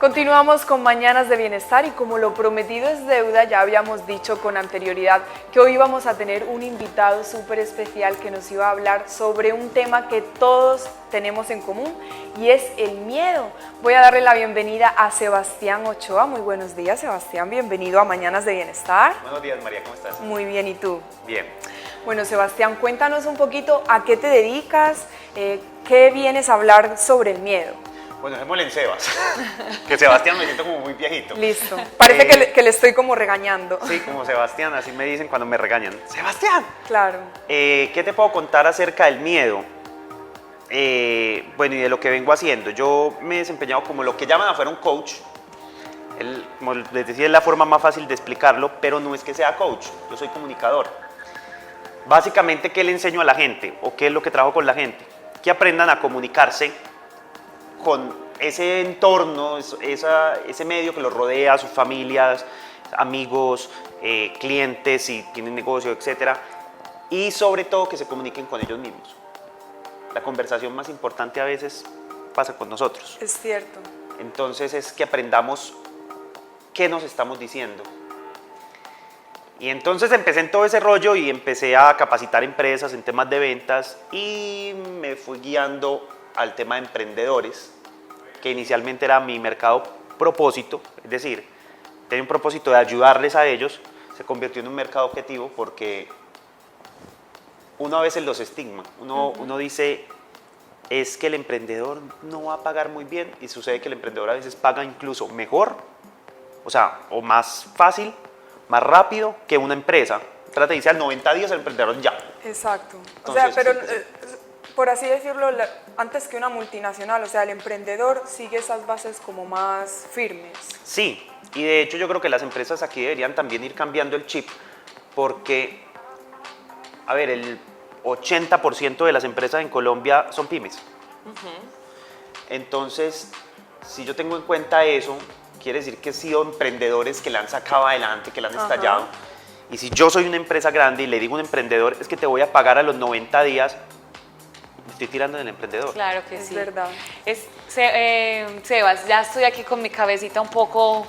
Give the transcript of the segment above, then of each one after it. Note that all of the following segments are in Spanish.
Continuamos con Mañanas de Bienestar y como lo prometido es deuda, ya habíamos dicho con anterioridad que hoy íbamos a tener un invitado súper especial que nos iba a hablar sobre un tema que todos tenemos en común y es el miedo. Voy a darle la bienvenida a Sebastián Ochoa. Muy buenos días, Sebastián, bienvenido a Mañanas de Bienestar. Buenos días, María, ¿cómo estás? Muy bien, ¿y tú? Bien. Bueno, Sebastián, cuéntanos un poquito a qué te dedicas, qué vienes a hablar sobre el miedo. Bueno, démosle en Sebas, que Sebastián me siento como muy viejito. Listo, parece que le estoy como regañando. Sí, como Sebastián, así me dicen cuando me regañan. ¡Sebastián! Claro. ¿Qué te puedo contar acerca del miedo? Bueno, y de lo que vengo haciendo. Yo me he desempeñado como lo que llaman afuera un coach. Como les decía, es la forma más fácil de explicarlo, pero no es que sea coach, yo soy comunicador. Básicamente, ¿qué le enseño a la gente? ¿O qué es lo que trabajo con la gente? Que aprendan a comunicarse con ese entorno, ese medio que los rodea, sus familias, amigos, clientes, si tienen negocio, etc. Y sobre todo que se comuniquen con ellos mismos. La conversación más importante a veces pasa con nosotros. Es cierto. Entonces es que aprendamos qué nos estamos diciendo. Y entonces empecé en todo ese rollo y empecé a capacitar empresas en temas de ventas y me fui guiando al tema de emprendedores, que inicialmente era mi mercado propósito, es decir, tenía un propósito de ayudarles a ellos, se convirtió en un mercado objetivo porque uno a veces los estigma, uno dice, es que el emprendedor no va a pagar muy bien y sucede que el emprendedor a veces paga incluso mejor, o sea, o más fácil, más rápido que una empresa. Trata de irse al 90 días el emprendedor ya. Exacto. Entonces, o sea, pero sí, por así decirlo, antes que una multinacional, o sea, el emprendedor sigue esas bases como más firmes. Sí, y de hecho yo creo que las empresas aquí deberían también ir cambiando el chip, porque, a ver, el 80% de las empresas en Colombia son pymes. Entonces, si yo tengo en cuenta eso, quiere decir que he sido emprendedores que la han sacado adelante, que la han estallado. Y si yo soy una empresa grande y le digo a un emprendedor, es que te voy a pagar a los 90 días, me estoy tirando en el emprendedor. Claro que Es sí. verdad. Sebas, ya estoy aquí con mi cabecita un poco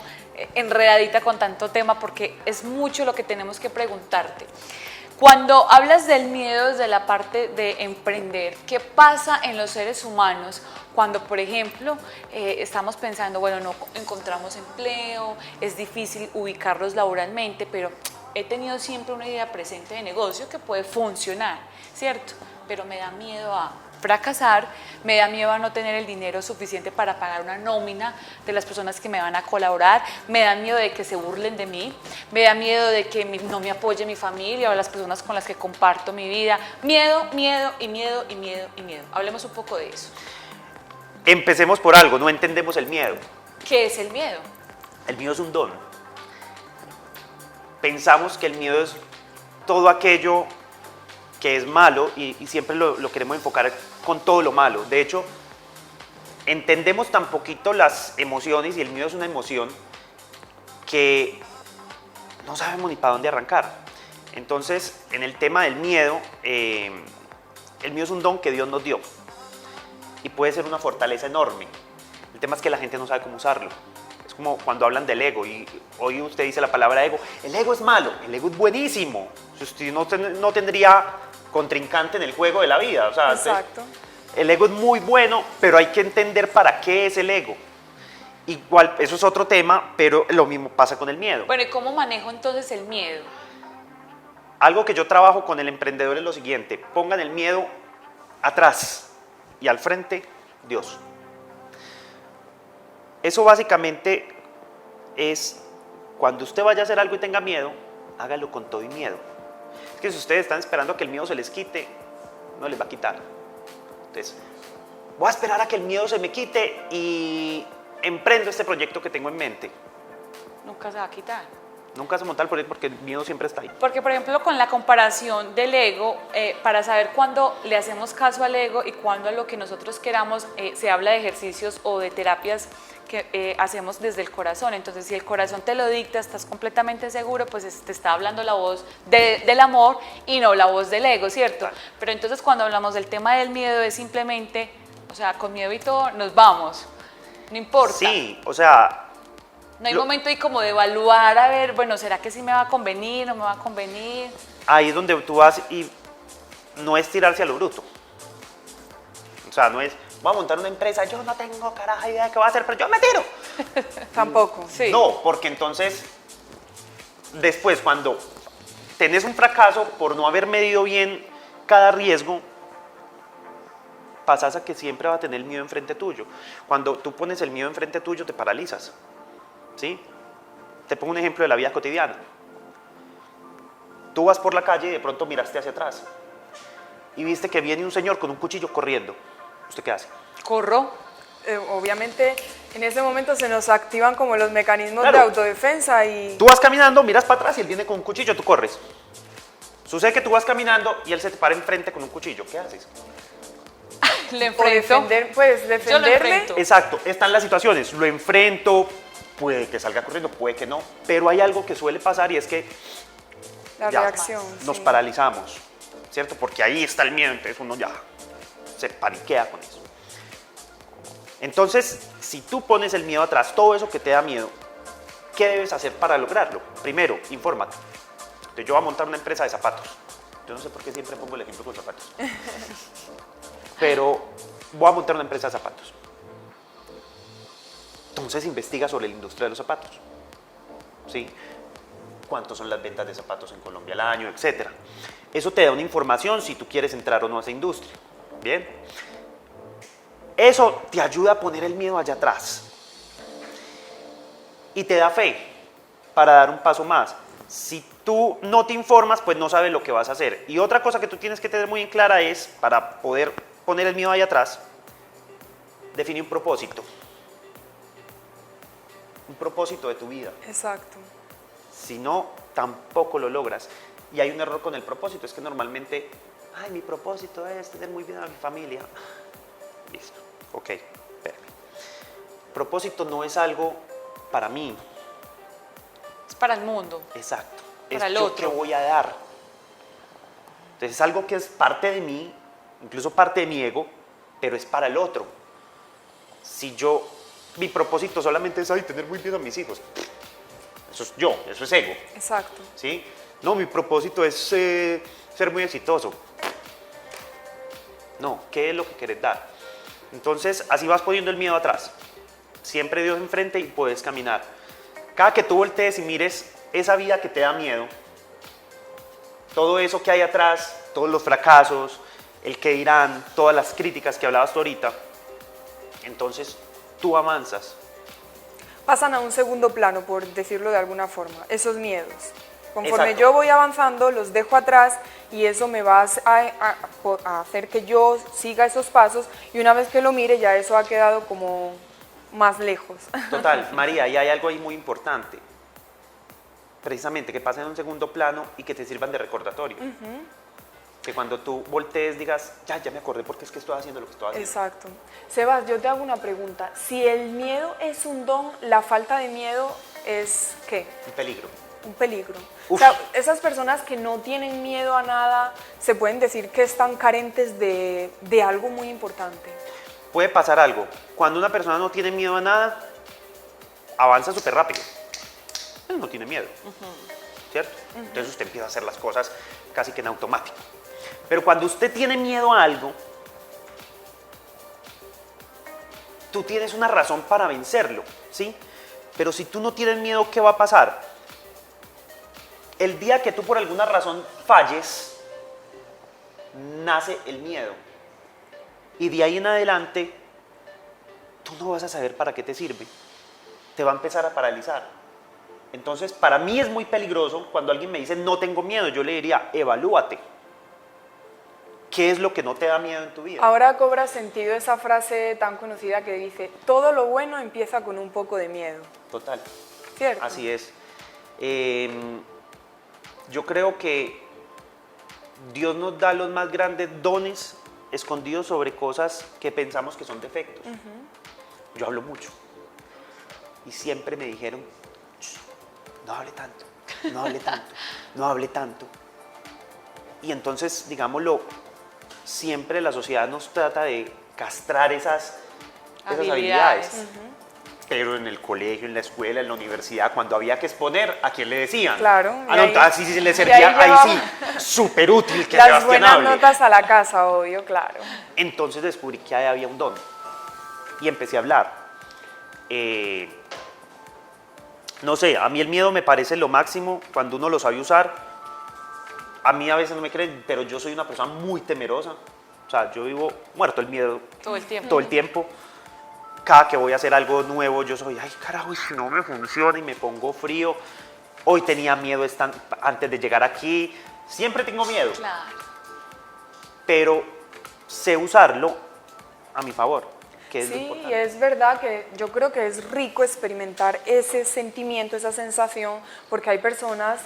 enredadita con tanto tema porque es mucho lo que tenemos que preguntarte. Cuando hablas del miedo desde la parte de emprender, ¿qué pasa en los seres humanos cuando, por ejemplo, estamos pensando, bueno, no encontramos empleo, es difícil ubicarlos laboralmente, pero he tenido siempre una idea presente de negocio que puede funcionar, ¿cierto? Pero me da miedo a fracasar, me da miedo a no tener el dinero suficiente para pagar una nómina de las personas que me van a colaborar, me da miedo de que se burlen de mí, me da miedo de que no me apoye mi familia o las personas con las que comparto mi vida. Miedo, miedo y miedo y miedo y miedo. Hablemos un poco de eso. Empecemos por algo, no entendemos el miedo. ¿Qué es el miedo? El miedo es un don. Pensamos que el miedo es todo aquello que es malo y siempre lo queremos enfocar con todo lo malo. De hecho, entendemos tan poquito las emociones y el miedo es una emoción que no sabemos ni para dónde arrancar. Entonces, en el tema del miedo, el miedo es un don que Dios nos dio y puede ser una fortaleza enorme. El tema es que la gente no sabe cómo usarlo. Es como cuando hablan del ego y hoy usted dice la palabra ego. El ego es malo, el ego es buenísimo. Usted no tendría contrincante en el juego de la vida. O sea, Exacto. El ego es muy bueno, pero hay que entender para qué es el ego. Igual, eso es otro tema, pero lo mismo pasa con el miedo. Bueno, ¿y cómo manejo entonces el miedo? Algo que yo trabajo con el emprendedor es lo siguiente: pongan el miedo atrás y al frente, Dios. Eso básicamente es, cuando usted vaya a hacer algo y tenga miedo, hágalo con todo y miedo. Es que si ustedes están esperando a que el miedo se les quite, no les va a quitar. Entonces, voy a esperar a que el miedo se me quite y emprendo este proyecto que tengo en mente. Nunca se va a quitar. Nunca se monta el proyecto porque el miedo siempre está ahí. Porque, por ejemplo, con la comparación del ego, para saber cuándo le hacemos caso al ego y cuándo a lo que nosotros queramos, se habla de ejercicios o de terapias que hacemos desde el corazón. Entonces, si el corazón te lo dicta, estás completamente seguro, pues te está hablando la voz del amor y no la voz del ego, ¿cierto? Claro. Pero entonces, cuando hablamos del tema del miedo, es simplemente, o sea, con miedo y todo, nos vamos. No importa. Sí, o sea, No hay momento ahí como de evaluar, a ver, bueno, ¿será que sí me va a convenir, no me va a convenir? ahí es donde tú vas y no es tirarse a lo bruto. O sea, no es, voy a montar una empresa, yo no tengo caraja idea de qué voy a hacer, pero yo me tiro. Tampoco. Sí. No, porque entonces, después cuando tenés un fracaso por no haber medido bien cada riesgo, pasas a que siempre va a tener el miedo enfrente tuyo. Cuando tú pones el miedo enfrente tuyo, te paralizas. ¿Sí? Te pongo un ejemplo de la vida cotidiana. Tú vas por la calle y de pronto miraste hacia atrás y viste que viene un señor con un cuchillo corriendo. ¿Usted qué hace? Corro. Obviamente en ese momento se nos activan como los mecanismos Claro. de autodefensa y Tú vas caminando, miras para atrás y él viene con un cuchillo, tú corres. Sucede que tú vas caminando y él se te para enfrente con un cuchillo. ¿Qué haces? Le o enfrento. defender, pues Yo lo defenderme. enfrento. Exacto, están las situaciones. Lo enfrento, puede que salga corriendo, puede que no. Pero hay algo que suele pasar y es que La ya reacción. nos sí. paralizamos, ¿cierto? Porque ahí está el miedo, entonces uno ya se paniquea con eso. Entonces, si tú pones el miedo atrás, todo eso que te da miedo, ¿qué debes hacer para lograrlo? Primero, infórmate. Entonces, yo voy a montar una empresa de zapatos. Yo no sé por qué siempre pongo el ejemplo con zapatos. Pero voy a montar una empresa de zapatos. Entonces, investiga sobre la industria de los zapatos. ¿Sí? Cuántos son las ventas de zapatos en Colombia al año, etcétera. Eso te da una información si tú quieres entrar o no a esa industria. Bien. Eso te ayuda a poner el miedo allá atrás. Y te da fe para dar un paso más. Si tú no te informas, pues no sabes lo que vas a hacer. Y otra cosa que tú tienes que tener muy en clara es, para poder poner el miedo allá atrás, define un propósito. Un propósito de tu vida. Exacto. Si no, tampoco lo logras. Y hay un error con el propósito, es que normalmente, ay, mi propósito es tener muy bien a mi familia. Listo, ok, espérame. Propósito no es algo para mí, Es para el mundo. exacto. Para es el yo otro. que voy a dar. Entonces es algo que es parte de mí, incluso parte de mi ego, pero es para el otro. Si yo, mi propósito solamente es, ay, tener muy bien a mis hijos. Eso es yo, eso es ego. Exacto. ¿Sí? No, mi propósito es ser muy exitoso. No, ¿qué es lo que quieres dar? Entonces, así vas poniendo el miedo atrás. Siempre Dios enfrente y puedes caminar. Cada que tú voltees y mires esa vida que te da miedo, todo eso que hay atrás, todos los fracasos, el que dirán, todas las críticas que hablabas tú ahorita, entonces tú avanzas. Pasan a un segundo plano, por decirlo de alguna forma, esos miedos. Conforme Exacto. yo voy avanzando, los dejo atrás y eso me va a hacer que yo siga esos pasos y una vez que lo mire ya eso ha quedado como más lejos. Total, María, y hay algo ahí muy importante. Precisamente, que pasen en un segundo plano y que te sirvan de recordatorio. Que cuando tú voltees digas, ya me acordé porque es que estoy haciendo lo que estoy haciendo. Exacto. Sebas, yo te hago una pregunta. Si el miedo es un don, la falta de miedo es ¿qué? Un peligro. Un peligro. O Uf. sea, esas personas que no tienen miedo a nada, se pueden decir que están carentes de algo muy importante. Puede pasar algo. Cuando una persona no tiene miedo a nada, avanza súper rápido. Él no tiene miedo. ¿Cierto? Entonces usted empieza a hacer las cosas casi que en automático. Pero cuando usted tiene miedo a algo, tú tienes una razón para vencerlo, ¿sí? Pero si tú no tienes miedo, ¿qué va a pasar? El día que tú por alguna razón falles, nace el miedo. Y de ahí en adelante, tú no vas a saber para qué te sirve. Te va a empezar a paralizar. Entonces, para mí es muy peligroso cuando alguien me dice no tengo miedo. Yo le diría, evalúate. ¿Qué es lo que no te da miedo en tu vida? Ahora cobra sentido esa frase tan conocida que dice, todo lo bueno empieza con un poco de miedo. Total. ¿Cierto? Así es. Yo creo que Dios nos da los más grandes dones escondidos sobre cosas que pensamos que son defectos. Yo hablo mucho. Y siempre me dijeron, no hable tanto, no hable tanto, no hable tanto. Y entonces, digámoslo, siempre la sociedad nos trata de castrar esas habilidades. Pero en el colegio, en la escuela, en la universidad, cuando había que exponer, ¿a quién le decían? Claro. Ah, no, ahí- así sí le y servía, ahí llevaba sí, súper útil que las Sebastián buenas hable. notas a la casa, obvio, claro. Entonces descubrí que ahí había un don y empecé a hablar. No sé, a mí el miedo me parece lo máximo cuando uno lo sabe usar. A mí a veces no me creen, pero yo soy una persona muy temerosa. O sea, yo vivo muerto el miedo Todo el tiempo. todo el tiempo. Cada que voy a hacer algo nuevo, yo soy, ay carajo, y si no me funciona y me pongo frío. Hoy tenía miedo antes de llegar aquí. Siempre tengo miedo, Claro. pero sé usarlo a mi favor, que es lo Sí, importante. y es verdad que yo creo que es rico experimentar ese sentimiento, esa sensación, porque hay personas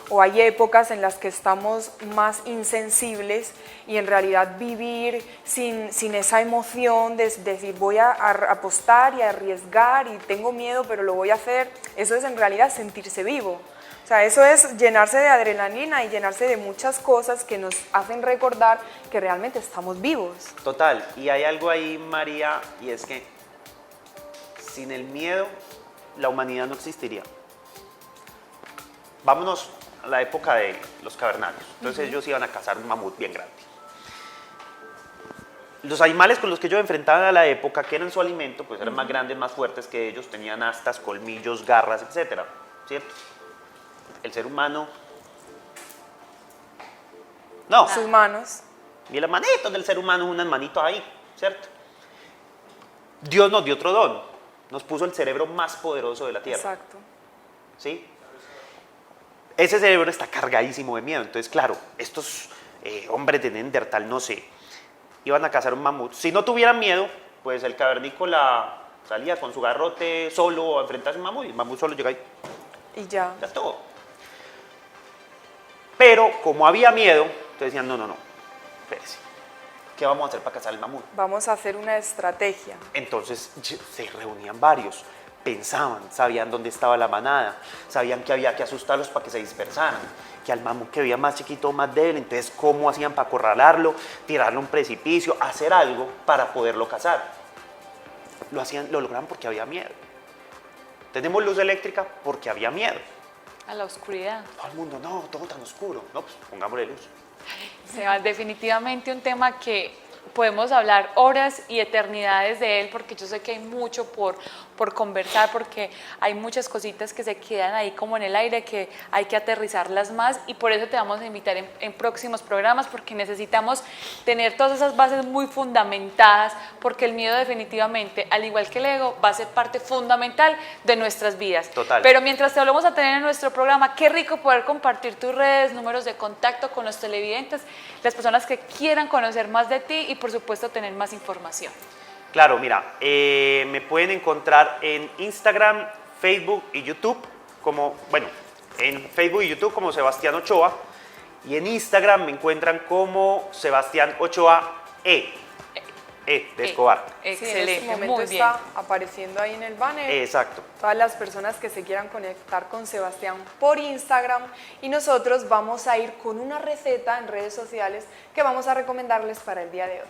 o hay épocas en las que estamos más insensibles y en realidad vivir sin esa emoción de decir voy a apostar y a arriesgar y tengo miedo pero lo voy a hacer, eso es en realidad sentirse vivo. O sea, eso es llenarse de adrenalina y llenarse de muchas cosas que nos hacen recordar que realmente estamos vivos. Total, y hay algo ahí, María, y es que sin el miedo la humanidad no existiría. Vámonos a la época de los cavernáreos. Entonces ellos iban a cazar un mamut bien grande. Los animales con los que ellos enfrentaban a la época, que eran su alimento, pues eran más grandes, más fuertes que ellos, tenían astas, colmillos, garras, etcétera, ¿cierto? El ser humano, no, Sus manos. y las manitos del ser humano, unas manitos ahí, ¿cierto? Dios nos dio otro don, nos puso el cerebro más poderoso de la Tierra, Exacto. ¿sí? Ese cerebro está cargadísimo de miedo, entonces claro, estos hombres de Neandertal, no sé, iban a cazar un mamut. Si no tuvieran miedo, pues el cavernícola salía con su garrote solo a enfrentarse a un mamut, y el mamut solo llega ahí, Y ya. ya todo. Pero como había miedo, entonces decían, no, espérese, ¿qué vamos a hacer para cazar el mamut? Vamos a hacer una estrategia. Entonces se reunían varios, pensaban, sabían dónde estaba la manada, sabían que había que asustarlos para que se dispersaran, que al mamut que veía más chiquito, más débil, entonces cómo hacían para acorralarlo, tirarlo a un precipicio, hacer algo para poderlo cazar. Lo lograban porque había miedo. Tenemos luz eléctrica porque había miedo. A la oscuridad. Todo el mundo, no, todo tan oscuro. No, pues pongámosle luz. Seba, definitivamente un tema que podemos hablar horas y eternidades de él, porque yo sé que hay mucho por conversar, porque hay muchas cositas que se quedan ahí como en el aire, que hay que aterrizarlas más, y por eso te vamos a invitar en próximos programas, porque necesitamos tener todas esas bases muy fundamentadas, porque el miedo definitivamente, al igual que el ego, va a ser parte fundamental de nuestras vidas. Total. Pero mientras te lo vamos a tener en nuestro programa, qué rico poder compartir tus redes, números de contacto con los televidentes, las personas que quieran conocer más de ti y por supuesto tener más información. Claro, mira, me pueden encontrar en Instagram, Facebook y YouTube en Facebook y YouTube como Sebastián Ochoa, y en Instagram me encuentran como Sebastián Ochoa de Escobar. Sí, en Excelente, este momento muy bien. está apareciendo ahí en el banner. Exacto. Todas las personas que se quieran conectar con Sebastián por Instagram, y nosotros vamos a ir con una receta en redes sociales que vamos a recomendarles para el día de hoy.